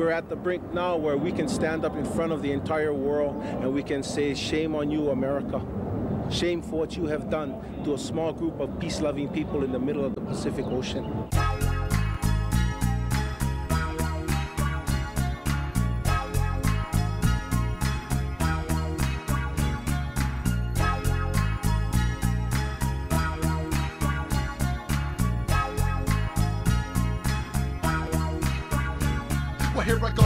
we're at the brink now where we can stand up in front of the entire world and we can say, shame on you, America. Shame for what you have done to a small group of peace-loving people in the middle of the Pacific Ocean. Well, here I go,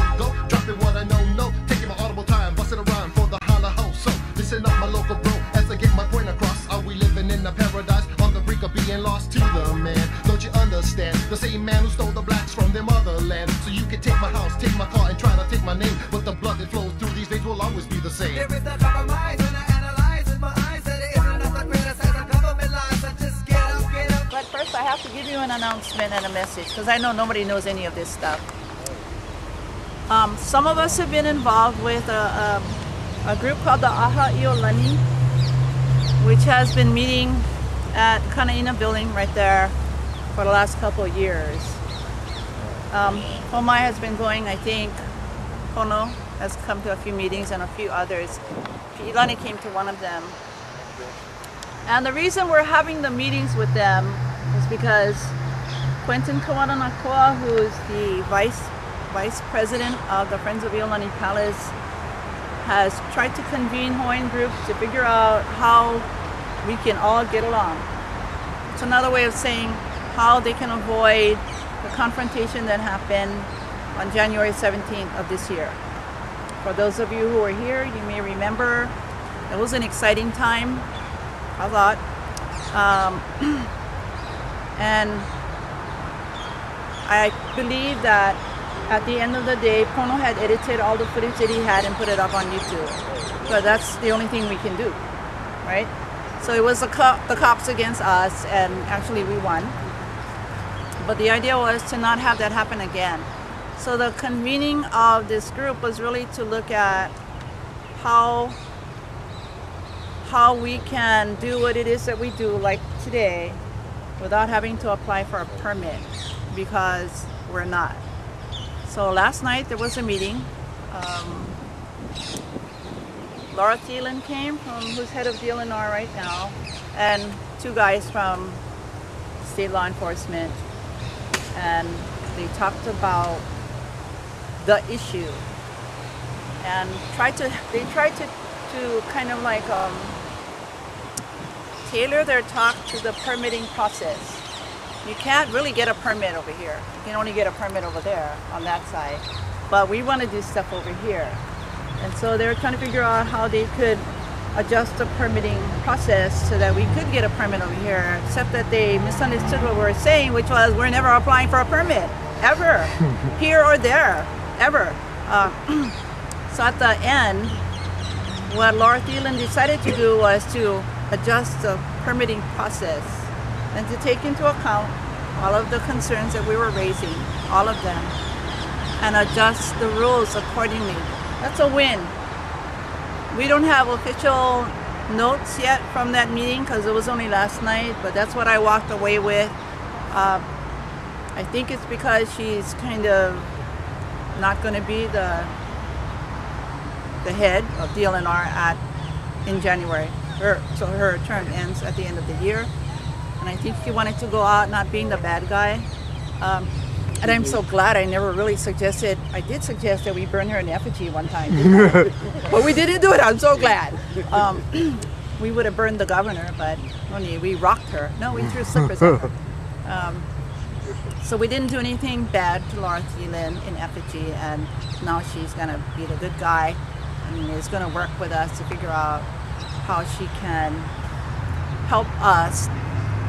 dropping what I know, taking my audible time, busting a rhyme for the holla ho. So, listen up, my local bro, as I get my point across. Are we living in a paradise on the brink of being lost to the man? Don't you understand? The same man who stole the blacks from their motherland. So you can take my house, take my car, and try to take my name, but the blood that flows through these veins will always be the same. There is no compromise when I analyze with my eyes that it isn't enough to criticize the government lies. I just get up. But first, I have to give you an announcement and a message, because I know nobody knows any of this stuff. Some of us have been involved with a group called the Aha Iolani, which has been meeting at Kanaina building right there for the last couple of years. Homai has been going, I think. Kono has come to a few meetings and a few others. Ilani came to one of them. And the reason we're having the meetings with them is because Quentin Kawananakoa, who is the Vice President of the Friends of Iolani Palace, has tried to convene Hawaiian groups to figure out how we can all get along. It's another way of saying how they can avoid the confrontation that happened on January 17th of this year. For those of you who are here, you may remember it was an exciting time, a lot. And I believe that at the end of the day, Pono had edited all the footage that he had and put it up on YouTube. But that's the only thing we can do, right? So it was the cops against us, and actually we won. But the idea was to not have that happen again. So the convening of this group was really to look at how we can do what it is that we do, like today, without having to apply for a permit, because we're not. So last night there was a meeting. Laura Thielen came, who's head of DLNR right now, and two guys from state law enforcement, and they talked about the issue and they tried to kind of like tailor their talk to the permitting process. You can't really get a permit over here. You can only get a permit over there on that side. But we want to do stuff over here. And so they're trying to figure out how they could adjust the permitting process so that we could get a permit over here, except that they misunderstood what we were saying, which was we're never applying for a permit, ever, here or there, ever. So at the end, what Laura Thielen decided to do was to adjust the permitting process and to take into account all of the concerns that we were raising, all of them, and adjust the rules accordingly. That's a win. We don't have official notes yet from that meeting because it was only last night, but that's what I walked away with. I think it's because she's kind of not going to be the head of DLNR in January. So her term ends at the end of the year. And I think she wanted to go out not being the bad guy. And I'm so glad I never really suggested, I did suggest that we burn her in effigy one time, but we didn't do it. I'm so glad. We would have burned the governor, but only we rocked her. No, we threw slippers at her. So we didn't do anything bad to Laura Thielen in effigy, and now she's gonna be the good guy and is gonna work with us to figure out how she can help us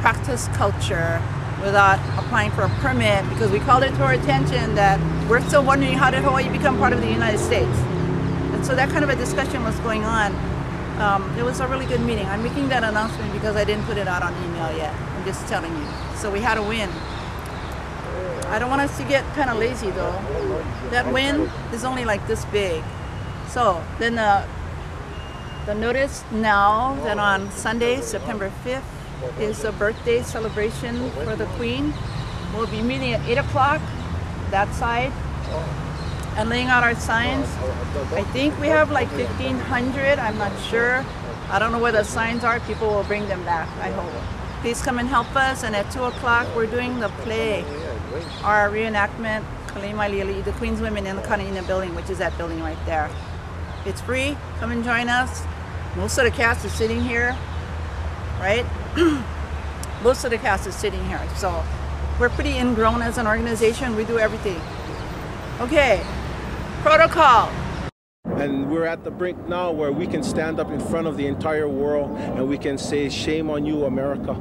practice culture without applying for a permit, because we called it to our attention that we're still wondering how did Hawaii become part of the United States. And so that kind of a discussion was going on. It was a really good meeting. I'm making that announcement because I didn't put it out on email yet. I'm just telling you. So we had a win. I don't want us to get kind of lazy though. That win is only like this big. So then the notice now that on Sunday, September 5th, is a birthday celebration for the Queen. We'll be meeting at 8 o'clock, that side. and laying out our signs. I think we have like 1,500. I'm not sure. I don't know where the signs are. People will bring them back, I hope. Please come and help us. And at 2 o'clock, we're doing the play, our reenactment, Kalima Lili, the Queen's Women in the Kanina building, which is that building right there. It's free. Come and join us. Most of the cast is sitting here, right? Most of the cast is sitting here. So we're pretty ingrown as an organization. We do everything. Okay, protocol. And we're at the brink now where we can stand up in front of the entire world and we can say, shame on you, America.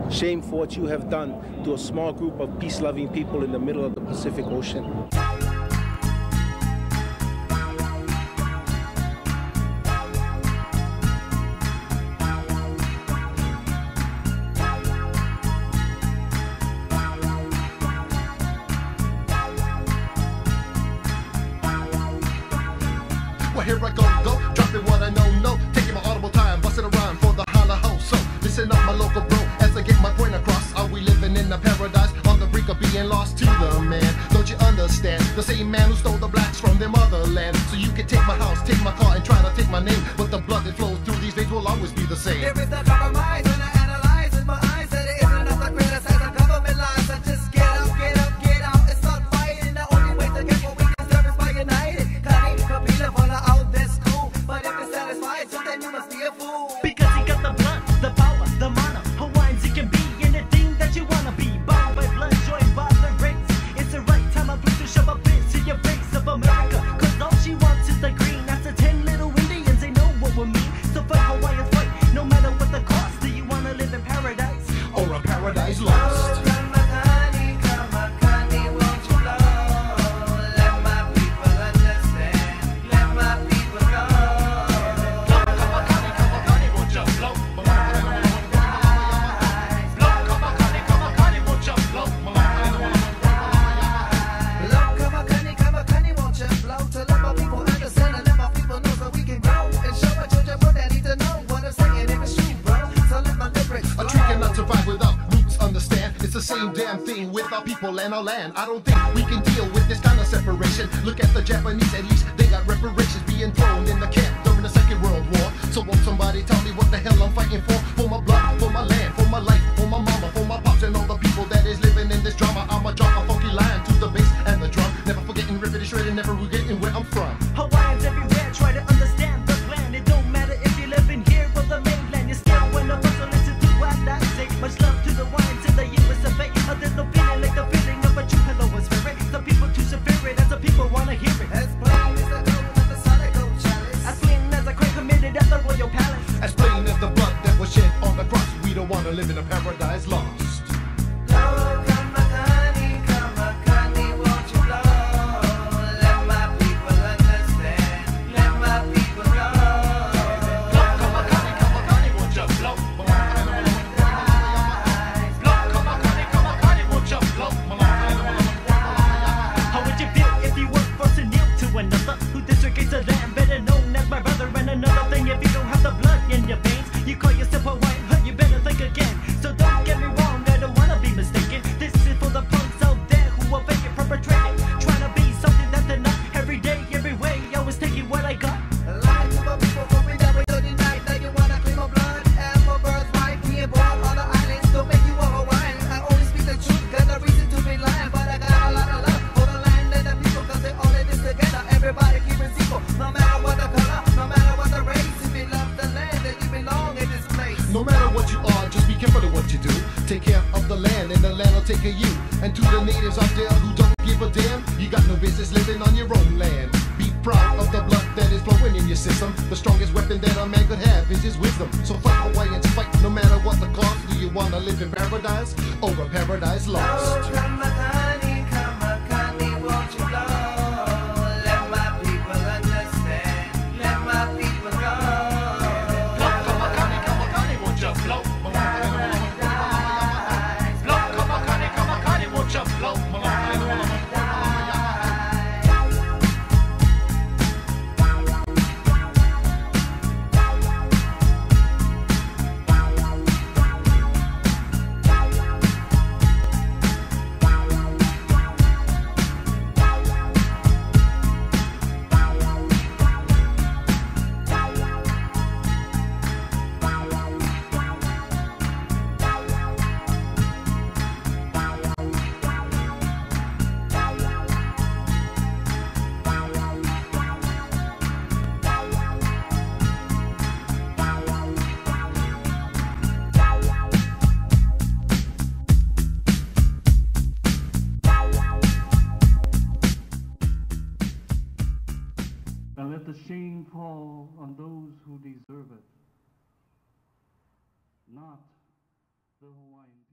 Shame for what you have done to a small group of peace-loving people in the middle of the Pacific Ocean. Well, here I go, dropping what I know, taking my audible time, busting a rhyme for the holla ho. So, listen up, my local bro, as I get my point across. Are we living in a paradise on the brink of being lost to the man? Don't you understand? The same man who stole the blacks from their motherland. So you can take my house, take my car, and try to take my name, but the blood that flows through these veins will always be the same. There is no compromise when I analyze with my eyes that it isn't enough to criticize the government lies. I just get up, get out, and start fighting. The only way to get what we deserve is by united. Cutting Kabila for the out this school, but if it's satisfied, so then you must be a fool. Because he got the blood, the power, the mana. Hawaiians, he can be anything that you wanna be. Bound by blood, joined by the race. It's the right time I put to shove a fist in your face of America. Cause all she wants is the green. After 10 little Indians, they know what we mean. So fight Hawaiians, fight, no matter what the cost. Do you wanna live in paradise? Or a paradise lost. The same damn thing with our people and our land. I don't think we can deal with this kind of separation. Look at the Japanese, at least they got reparations being thrown in the camp during the Second World War. So won't somebody tell me what the hell I'm fighting for? For my blood, for my land, for my life, for my mama, for my pops, and all the people that is living in this drama. I'ma drop a funky line to the bass and the drum. Never forgetting, ripping and shredding, never forgetting where I'm from. Hawaiians everywhere try to understand the plan. It don't matter if you're living here or the mainland. You still wanna fuss or listen to what I say. Much love to the Hawaiians in the US of A. There's no feeling like the feeling of a true hello and spirit. Some people too severe it, and some people wanna hear it. As plain as the gold with the solid gold chalice. As plain as a crime committed at the royal palace. As plain as the blood that was shed on the cross. We don't wanna live in a paradise lost. No matter what you are, just be careful of what you do. Take care of the land and the land will take care of you. And to the natives out there who don't give a damn, you got no business living on your own land. Be proud of the blood that is flowing in your system. The strongest weapon that a man could have is his wisdom. So fight Hawaiians, fight no matter what the cost. Do you want to live in paradise or a paradise lost? Now let the shame fall on those who deserve it, not the Hawaiian